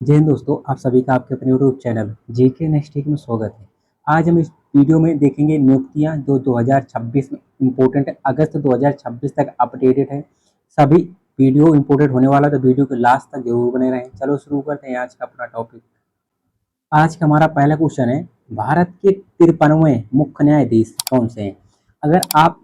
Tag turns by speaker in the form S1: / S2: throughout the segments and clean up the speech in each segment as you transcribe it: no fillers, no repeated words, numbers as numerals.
S1: जय हिंद दोस्तों, आप सभी का आपके अपने यूट्यूब चैनल जेके नेक्स्ट टेक में स्वागत है। आज हम इस वीडियो में देखेंगे नियुक्तियां जो 2026 में इम्पोर्टेंट है, अगस्त 2026 तक अपडेटेड है। सभी वीडियो इम्पोर्टेंट होने वाला, तो वीडियो के लास्ट तक जरूर बने रहें। चलो शुरू करते हैं आज का अपना टॉपिक। आज का हमारा पहला क्वेश्चन है, भारत के 53वें मुख्य न्यायाधीश कौन से हैं? अगर आप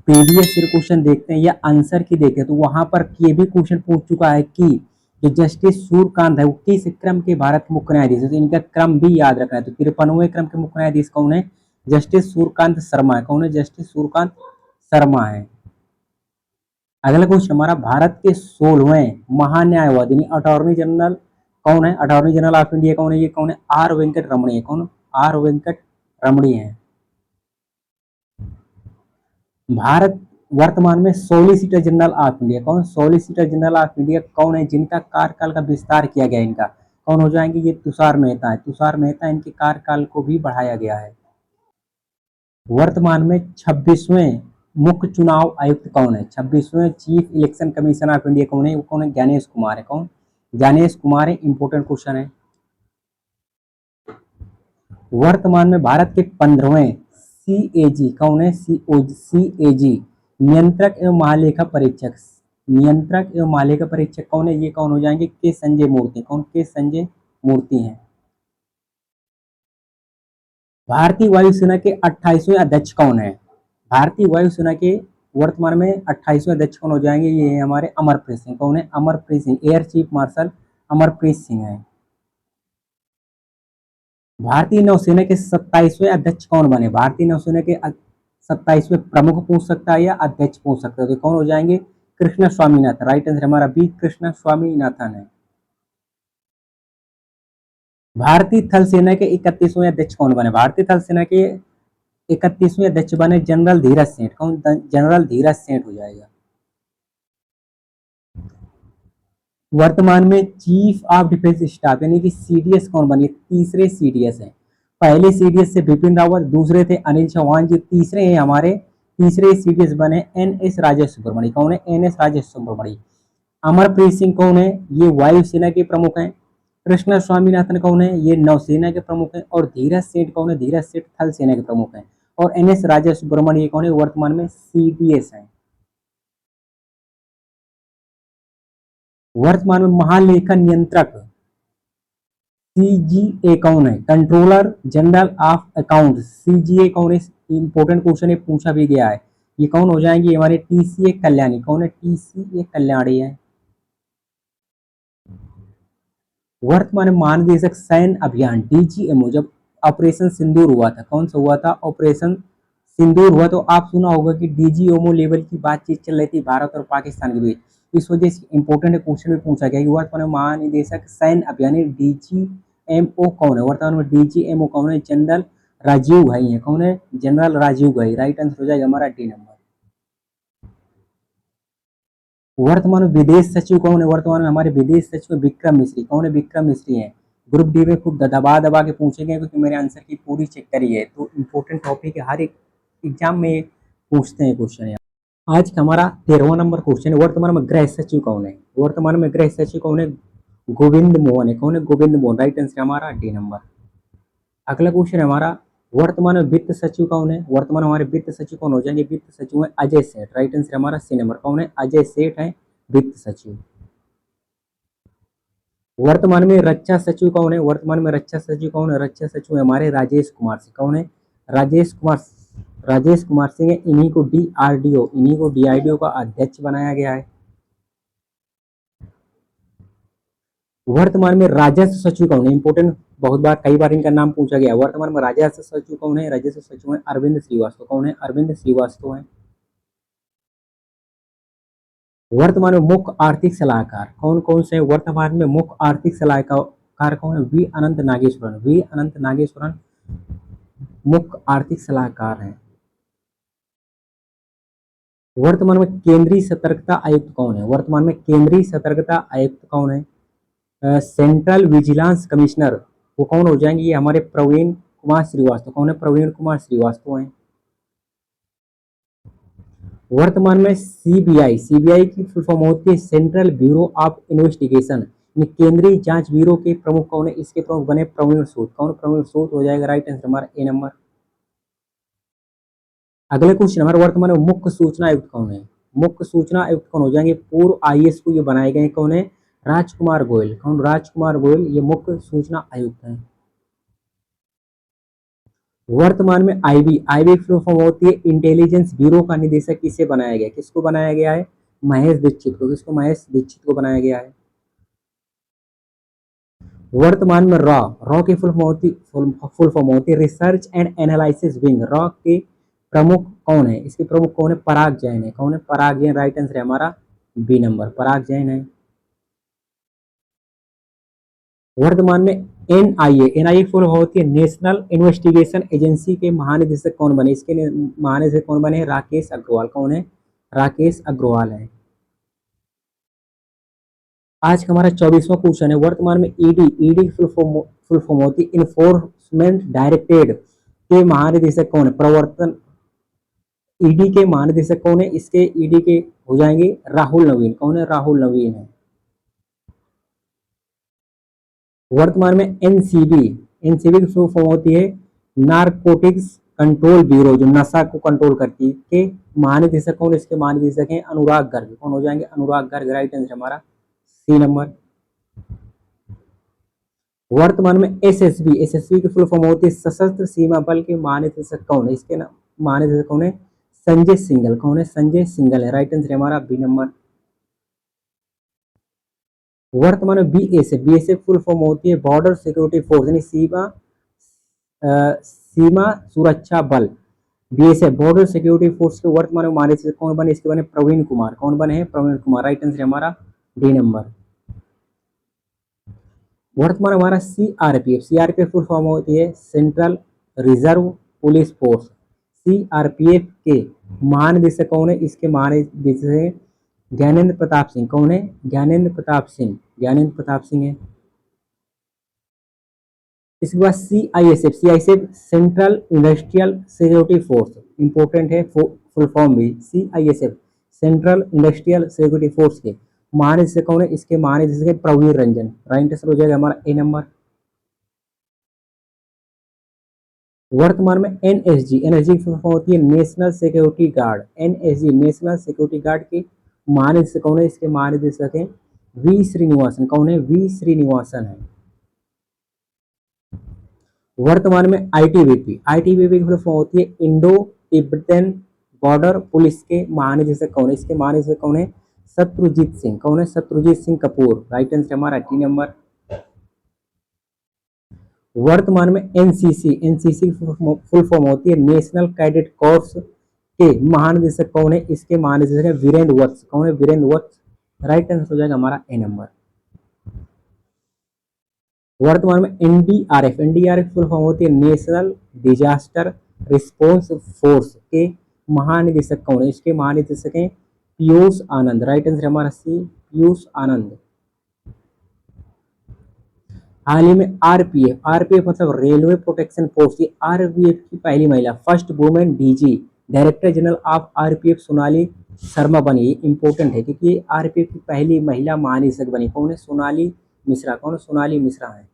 S1: प्रीवियस ईयर क्वेश्चन देखते हैं या आंसर की देखें तो वहां पर ये भी क्वेश्चन पूछ चुका है कि जो जस्टिस सूर्यकांत है वो किस क्रम के भारत के मुख्य न्यायाधीश है। तो इनका क्रम भी याद रखना है। तो 53वें क्रम के मुख्य न्यायाधीश कौन है? जस्टिस सूर्यकांत शर्मा है। कौन है? जस्टिस सूर्यकांत शर्मा है। अगला क्वेश्चन हमारा, भारत के 16वें महान्यायवादी अटॉर्नी जनरल कौन है? अटॉर्नी जनरल ऑफ इंडिया कौन है? ये कौन है? आर वेंकट रमणी है। कौन? आर वेंकट रमणी है। भारत वर्तमान में सॉलिसिटर जनरल ऑफ इंडिया कौन? सॉलिसिटर जनरल ऑफ इंडिया कौन है जिनका कार्यकाल का विस्तार किया गया? इनका कौन हो जाएंगे? ये तुषार मेहता है। तुषार मेहता, इनके कार्यकाल को भी बढ़ाया गया है। वर्तमान में 26वें मुख्य चुनाव आयुक्त कौन है? 26वें chief election commission of India कौन है? वो कौन है? ज्ञानेश कुमार है। कौन? ज्ञानेश कुमार है। इंपोर्टेंट क्वेश्चन है। वर्तमान में भारत के 15वें सीएजी कौन है? सीएजी नियंत्रक एवं महालेखा परीक्षक। नियंत्रक एवं महालेखा परीक्षक कौन है? ये कौन हो जाएंगे? के संजय मूर्ति। कौन? के संजय मूर्ति हैं। भारतीय वायुसेना के 28वें अध्यक्ष कौन है? भारतीय वायुसेना के वर्तमान में 28वें अध्यक्ष कौन हो जाएंगे? ये है हमारे अमरप्रीत सिंह। कौन है? Amarpreet Singh. Air chief marshal Amarpreet Singh है। भारतीय नौसेना के 27वें अध्यक्ष कौन बने? भारतीय नौसेना के 27वें प्रमुख पूछ सकता है या अध्यक्ष पूछ सकता है। तो कौन हो जाएंगे? कृष्ण स्वामीनाथन। राइट आंसर हमारा बी, कृष्ण स्वामीनाथन है। भारतीय थल सेना के 31वें अध्यक्ष कौन बने? भारतीय थल सेना के 31वें अध्यक्ष बने जनरल धीरज सेठ। कौन? जनरल धीरज सेठ हो जाएगा। वर्तमान में चीफ ऑफ डिफेंस स्टाफ यानी कि सीडीएस कौन बनी? तीसरे सीडीएस है। पहले सीडीएस से बिपिन रावत, दूसरे थे अनिल चौहान जी, तीसरे हैं हमारे तीसरे सीडीएस बने एन एस राजेश सुब्रमण्य। कौन है? N S Rajesh Subramanya. अमरप्रीत सिंह कौन है? ये वायुसेना के प्रमुख हैं। कृष्ण स्वामीनाथन कौन है? ये नौसेना के प्रमुख हैं। और धीरज सेठ कौन है? धीरज सेठ थल सेना के प्रमुख हैं। और एन एस राजेश सुब्रमण्य कौन है? वर्तमान में सीडीएस है। वर्तमान में महालेखा नियंत्रक सीजीए कौन है? Controller general of account. CGA कौन है? इंपोर्टेंट क्वेश्चन है, पूछा भी गया है। ये कौन हो जाएंगे? हमारे टीसीए कल्याणी। कौन है? टीसीए कल्याणी है। वर्तमान में महानिदेशक सैन्य अभियान डीजीएमओ जब ऑपरेशन सिंदूर हुआ था, कौन सा हुआ था? ऑपरेशन सिंदूर हुआ तो आप सुना होगा कि डीजीएमओ लेवल की बातचीत चल रही थी भारत और पाकिस्तान के बीच। इस वजह से इंपोर्टेंट क्वेश्चन में पूछा गया कि वर्तमान में महानिदेशक सैन्य अभियान डीजीएमओ कौन है? वर्तमान में डीजीएमओ कौन है? जनरल राजीव घाई है। कौन है? जनरल राजीव घाई। राइट आंसर हो जाएगा हमारा डी नंबर। वर्तमान में विदेश सचिव कौन है? वर्तमान में हमारे विदेश सचिव विक्रम मिश्री। कौन है? विक्रम मिश्री हैं। ग्रुप डी में खूब दबा दबा के पूछेंगे क्योंकि मेरे आंसर की पूरी चेक करी है। तो इंपॉर्टेंट टॉपिक है, हर एक एग्जाम में पूछते हैं क्वेश्चन। आज का हमारा 13वां नंबर क्वेश्चन है, वर्तमान में गृह सचिव कौन है? वर्तमान में गृह सचिव कौन है? गोविंद मोहन है। कौन है? गोविंद मोहन। राइट आंसर हमारा डी नंबर। अगला क्वेश्चन है हमारा, वर्तमान में वित्त सचिव कौन है? वर्तमान में हमारे वित्त सचिव कौन हो जाएंगे? वित्त सचिव है अजय सेठ। राइट आंसर हमारा सी नंबर। कौन है? अजय सेठ है वित्त सचिव। वर्तमान में रक्षा सचिव कौन है? वर्तमान में रक्षा सचिव कौन है? रक्षा सचिव है हमारे राजेश कुमार सिंह। कौन है? राजेश कुमार। राजेश कुमार सिंह है। इन्हीं को डीआरडीओ, इन्हीं को डीआरडीओ का अध्यक्ष बनाया गया है। वर्तमान में राजस्व सचिव कौन है? इंपोर्टेंट, बहुत बार कई बार इनका नाम पूछा गया। वर्तमान में राजस्व सचिव कौन है? राजस्व सचिव है अरविंद श्रीवास्तव। कौन है? अरविंद श्रीवास्तव है। वर्तमान में मुख्य आर्थिक सलाहकार कौन कौन से? वर्तमान में मुख्य आर्थिक सलाहकार कौन है? वी अनंत नागेश्वरन। वी अनंत नागेश्वरन मुख्य आर्थिक सलाहकार हैं। वर्तमान में केंद्रीय सतर्कता आयुक्त कौन है? वर्तमान में केंद्रीय सतर्कता आयुक्त कौन है? सेंट्रल विजिलेंस कमिश्नर वो कौन हो जाएंगे? ये हमारे प्रवीण कुमार श्रीवास्तव। कौन है? प्रवीण कुमार श्रीवास्तव हैं। वर्तमान में सीबीआई, सीबीआई की फुल फॉर्म होती है सेंट्रल ब्यूरो ऑफ इन्वेस्टिगेशन। केंद्रीय जांच ब्यूरो के प्रमुख कौन है? इसके प्रमुख बने प्रवीण सूद। कौन? प्रवीण सूद हो जाएगा राइट आंसर हमारा ए नंबर। अगले क्वेश्चन हमारे वर्तमान में मुख्य सूचना आयुक्त कौन है? मुख्य सूचना आयुक्त कौन हो जाएंगे? पूर्व आईएएस को ये बनाए गए कौन है? राजकुमार गोयल। कौन? राजकुमार गोयल ये मुख्य सूचना आयुक्त हैं। वर्तमान में आईबी, आईबी फुल फॉर्म होती है इंटेलिजेंस ब्यूरो का निदेशक किसे बनाया गया? किसको बनाया गया है? महेश दीक्षित को। किसको? महेश दीक्षित को बनाया गया है। वर्तमान में रॉ की फुल फॉर्म होती है research and analysis wing. Raw के प्रमुख कौन है? इसके प्रमुख कौन है? पराग जैन है। कौन है? पराग जैन राइट आंसर है हमारा बी नंबर, पराग जैन है। वर्तमान में एनआईए फुल होती है नेशनल इन्वेस्टिगेशन एजेंसी के महानिदेशक कौन बने? इसके महानिदेशक कौन बने? राकेश अग्रवाल। कौन है? राकेश अग्रवाल है। आज का हमारा 24वां क्वेश्चन है वर्तमान में ईडी फुल फॉर्म होती है इन्फोर्समेंट डायरेक्टरेट के महानिदेशक कौन है? प्रवर्तन ईडी के महानिदेशक कौन है? इसके ईडी के हो जाएंगे राहुल नवीन। कौन है? राहुल नवीन है। वर्तमान में एनसीबी, एनसीबी की फुल फॉर्म होती है नारकोटिक्स कंट्रोल ब्यूरो, जो नशा को कंट्रोल करती है, के महानिदेशक कौन? इसके महानिदेशक हैं अनुराग गर्ग। कौन हो जाएंगे? अनुराग गर्ग राइट आंसर हमारा सी नंबर। वर्तमान में एसएसबी, एसएसबी की फुल फॉर्म होती है सशस्त्र सीमा बल के महानिदेशक कौन है? इसके नाम महानिदेशक कौन है? संजय सिंघल। कौन है? संजय सिंघल है राइट आंसर हमारा बी नंबर। वर्तमान में बीएसएफ, बीएसएफ फुल फॉर्म होती है बॉर्डर सिक्योरिटी फोर्स, यानी सीमा सुरक्षा बल। बीएसएफ बॉर्डर सिक्योरिटी फोर्स के वर्तमान में महानिदेशक कौन बने? इसके बने प्रवीण कुमार। कौन बने हैं? प्रवीण कुमार राइट आंसर हमारा डी नंबर। वर्तमान हमारा सीआरपीएफ, सीआरपीएफ फुल फॉर्म होती है central reserve police force. CRPF के महानिदेशक कौन है? इसके महानिदेशक ज्ञानेंद्र प्रताप सिंह। कौन है? ज्ञानेंद्र प्रताप सिंह, ज्ञानेंद्र प्रताप सिंह है। इसके बाद CISF, CISF central industrial security force, important है फुल फॉर्म भी। CISF central industrial security force के महानिदेशक कौन है? इसके महानिदेशक है प्रवीण रंजन। राइट आंसर हो जाएगा हमारा ए नंबर। वर्तमान में एनएसजी, एनएसजी की होती है national security guard. NSG national security guard के महानिदेशक कौन है? इसके महानिदेशक है वी श्रीनिवासन। कौन है? वी श्रीनिवासन है। वर्तमान में आईटीबीपी, आईटीबीपी की होती है इंडो तिब्बतन बॉर्डर पुलिस के महानिदेशक कौन है? इसके महानिदेशक कौन है? शत्रुजीत सिंह। कौन है? शत्रुजीत सिंह कपूर राइट आंसर हमारा टी नंबर। वर्तमान में एनसीसी, एनसीसी फुल फॉर्म होती है नेशनल कैडेट कोर्स के महानिदेशक कौन है? इसके महानिदेशक है वीरेंद्र वत्स। कौन है? वीरेंद्र वत्स राइट आंसर हो जाएगा हमारा ए नंबर। वर्तमान में एनडीआरएफ, एनडीआरएफ फुल फॉर्म होती है नेशनल डिजास्टर रिस्पांस फोर्स के महानिदेशक कौन है? इसके महानिदेशक हैं पीयूष आनंद। राइट आंसर हमारा सी, पीयूष आनंद। हाल ही में आरपीएफ, आरपीएफ मतलब रेलवे प्रोटेक्शन फोर्स, ये आरपीएफ की पहली महिला first women DG director general of RPF Sonali Sharma बनी। ये इंपॉर्टेंट है क्योंकि आरपीएफ की पहली महिला महानिदेशक बनी। कौन है? सोनाली मिश्रा। कौन? सोनाली मिश्रा है।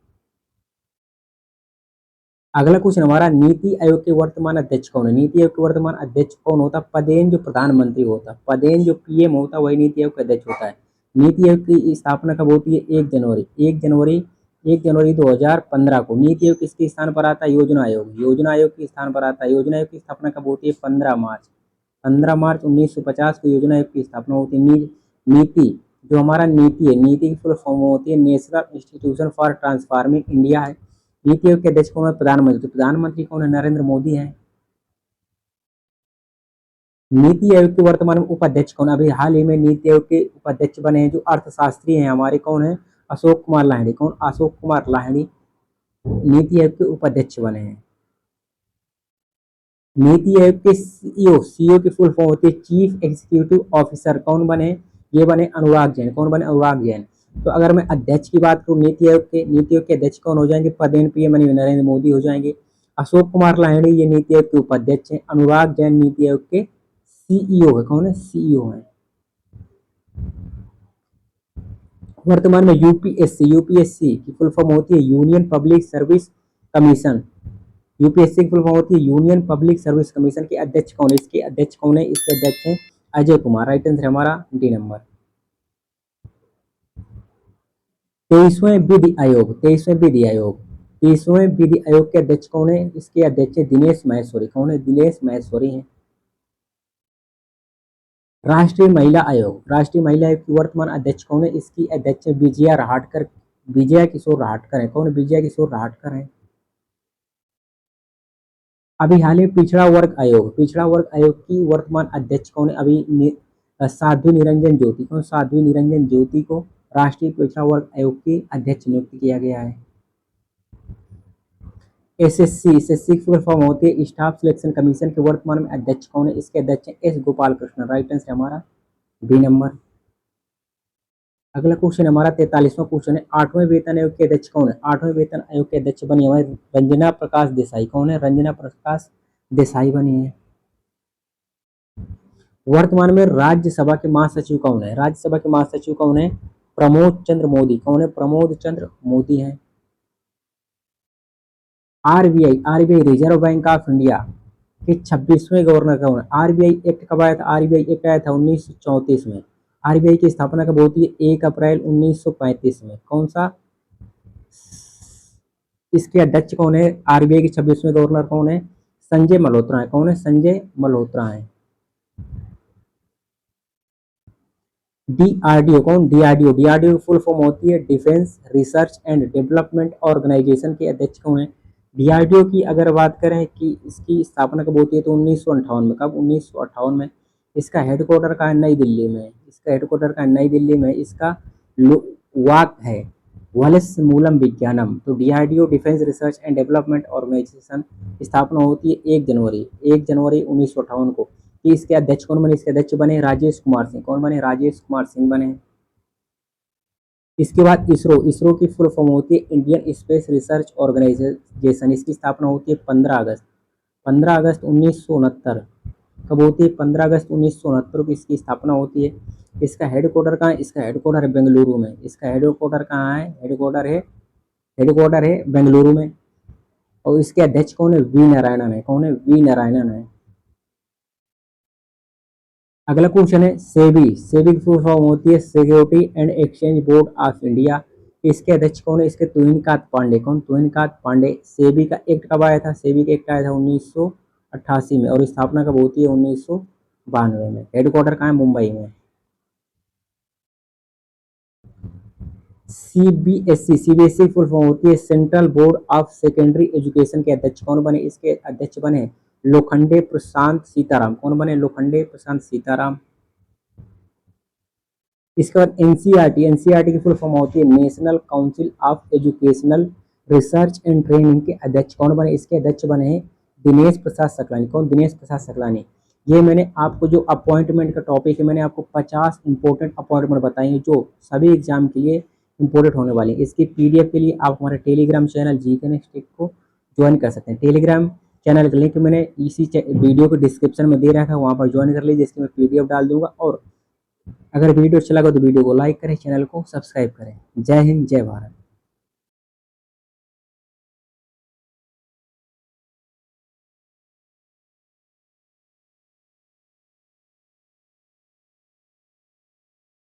S1: अगला क्वेश्चन हमारा नीति आयोग के वर्तमान अध्यक्ष कौन है? नीति आयोग के वर्तमान अध्यक्ष कौन होता है? पदेन जो प्रधानमंत्री होता है, पदेन जो पीएम होता है वही नीति आयोग का अध्यक्ष होता है। नीति आयोग की स्थापना कब होती है? 1 जनवरी 2015 को। नीति आयोग किसके स्थान पर आता है? योजना आयोग, योजना आयोग के स्थान पर आता है। योजना आयोग की स्थापना कब होती है? 15 मार्च 1950 को योजना आयोग की स्थापना होती है। नीति जो हमारा नीति है, नीति की फुल फॉर्म होती है national institution for transforming India है। नीति आयोग के अध्यक्ष कौन है? प्रधानमंत्री। तो प्रधानमंत्री कौन है? नरेंद्र मोदी है। नीति आयोग के वर्तमान में उपाध्यक्ष कौन? अभी हाल ही में नीति आयोग के उपाध्यक्ष बने हैं जो अर्थशास्त्री हैं हमारे। कौन है? अशोक कुमार लाहिड़ी। कौन? अशोक कुमार लाहिड़ी नीति आयोग के उपाध्यक्ष बने हैं। नीति आयोग के सीईओ, सीईओ की फुल फॉर्म होती है चीफ एग्जीक्यूटिव ऑफिसर। कौन बने? ये बने अनुराग जैन। कौन बने? अनुराग जैन। तो अगर मैं अध्यक्ष की बात करूँ नीति आयोग के, नीति आयोग के अध्यक्ष कौन हो जाएंगे? पदेन पीएम नरेंद्र मोदी हो जाएंगे। अशोक कुमार लाहिड़ी ये नीति आयोग के उपाध्यक्ष हैं। अनुराग जैन नीति आयोग के सीईओ है। कौन है? सीईओ है। वर्तमान में यूपीएससी की फुल फॉर्म होती है union public service commission. UPSC की फुल फॉर्म होती है यूनियन पब्लिक सर्विस कमीशन के अध्यक्ष कौन है? इसके अध्यक्ष कौन है? इसके अध्यक्ष हैं अजय कुमार। राइट आंसर हमारा डी नंबर। 23वें विधि आयोग, 23वें विधि आयोग के अध्यक्ष कौन है? इसके अध्यक्ष दिनेश माहेश्वरी। कौन है? दिनेश माहेश्वरी हैं। राष्ट्रीय महिला आयोग, राष्ट्रीय महिला आयोग की वर्तमान अध्यक्ष कौन है? इसकी अध्यक्ष विजया रहाटकर, विजया किशोर रहाटकर है। कौन? विजया किशोर रहाटकर है। अभी हाल ही पिछड़ा वर्ग आयोग की वर्तमान अध्यक्ष कौन है? साध्वी निरंजन ज्योति। कौन? साध्वी निरंजन ज्योति को राष्ट्रीय पिछड़ा वर्ग आयोग के अध्यक्ष नियुक्त किया गया है। एसएससी की फुल फॉर्म होती है स्टाफ सिलेक्शन कमीशन के वर्तमान में अध्यक्ष कौन है? इसके अध्यक्ष S Gopal Krishna. Right answer हमारा बी नंबर। अगला क्वेश्चन हमारा 43वां क्वेश्चन है, 8वें वेतन आयोग के अध्यक्ष कौन है? 8वें वेतन आयोग के अध्यक्ष बनी हमारी रंजना प्रकाश देसाई। कौन है? रंजना प्रकाश देसाई बनी है। वर्तमान में राज्यसभा के महासचिव कौन है? राज्यसभा के महासचिव कौन है? प्रमोद चंद्र मोदी। कौन है? प्रमोद चंद्र मोदी है। RBI reserve bank of India के 26वें गवर्नर कौन है? आरबीआई एक्ट कब आया था? आरबीआई एक्ट आया था 1934 में। आरबीआई की स्थापना कब होती है? 1 अप्रैल 1935 में। कौन सा? इसके अध्यक्ष कौन है? आरबीआई के 26वें गवर्नर कौन है? संजय मल्होत्रा है। कौन है? संजय मल्होत्रा है। डीआरडीओ, कौन? डीआरडीओ की फुल फॉर्म होती है defence research and development organisation के अध्यक्ष कौन है? डीआरडीओ की अगर बात करें कि इसकी स्थापना कब होती है तो 1958 में। कब? 1958 में। इसका हेडक्वार्टर कहाँ है? नई दिल्ली में। इसका हेडक्वार्टर कहाँ है? नई दिल्ली में। इसका वाक है वलस मूलम विज्ञानम। तो DRDO defence research and development organisation स्थापना होती है 1 जनवरी 1958 को। कि इसके अध्यक्ष कौन बने? इसके अध्यक्ष बने राजेश कुमार सिंह। कौन बने? राजेश कुमार सिंह बने। इसके बाद इसरो की फुल फॉर्म होती है इंडियन स्पेस रिसर्च ऑर्गेनाइजेशन। इसकी स्थापना होती है 15 अगस्त 1969। कब होती है? 15 अगस्त 1969 को इसकी स्थापना होती है। इसका हेडक्वार्टर कहाँ है? इसका हेडक्वार्टर है बेंगलुरु में। इसका हेडक्वार्टर कहाँ है? हेडक्वार्टर है बेंगलुरु में। और इसके अध्यक्ष कौन है? वी नारायणन है। कौन है? वी नारायणन है। अगला क्वेश्चन है सेबी की फुल फॉर्म होती है security and exchange board of India. इसके अध्यक्ष कौन है? इसके तुहिनकांत पांडे। कौन? तुहिनकांत पांडे। सेबी का एक्ट कब आया था? सेबी का एक्ट आया था 1988 में। और स्थापना कब होती है? 1992 में। हेडक्वार्टर कहाँ है? मुंबई में। सीबीएसई फुल फॉर्म होती है central board of secondary education के अध्यक्ष कौन बने? इसके अध्यक्ष बने लोखंडे प्रशांत सीताराम। कौन बने? लोखंडे प्रशांत सीताराम। इसके बाद एनसीईआरटी की फुल फॉर्म होती है national council of educational research and training के अध्यक्ष कौन बने? इसके अध्यक्ष बने हैं दिनेश प्रसाद सकलानी। कौन? दिनेश प्रसाद सकलानी। ये मैंने आपको जो अपॉइंटमेंट का टॉपिक है, मैंने आपको 50 इंपॉर्टेंट अपॉइंटमेंट बताई हैं जो सभी एग्जाम के लिए इंपॉर्टेंट होने वाली है। इसकी पीडीएफ के लिए आप हमारे टेलीग्राम चैनल जीके नेक्स्ट को ज्वाइन कर सकते हैं। टेलीग्राम चैनल का लिंक मैंने इसी वीडियो के डिस्क्रिप्शन में दे रखा है, वहाँ पर ज्वाइन कर लीजिए। इसकी मैं पीडीएफ डाल दूंगा। और अगर वीडियो अच्छा लगा तो वीडियो को लाइक करें, चैनल को सब्सक्राइब करें। जय हिंद, जय भारत।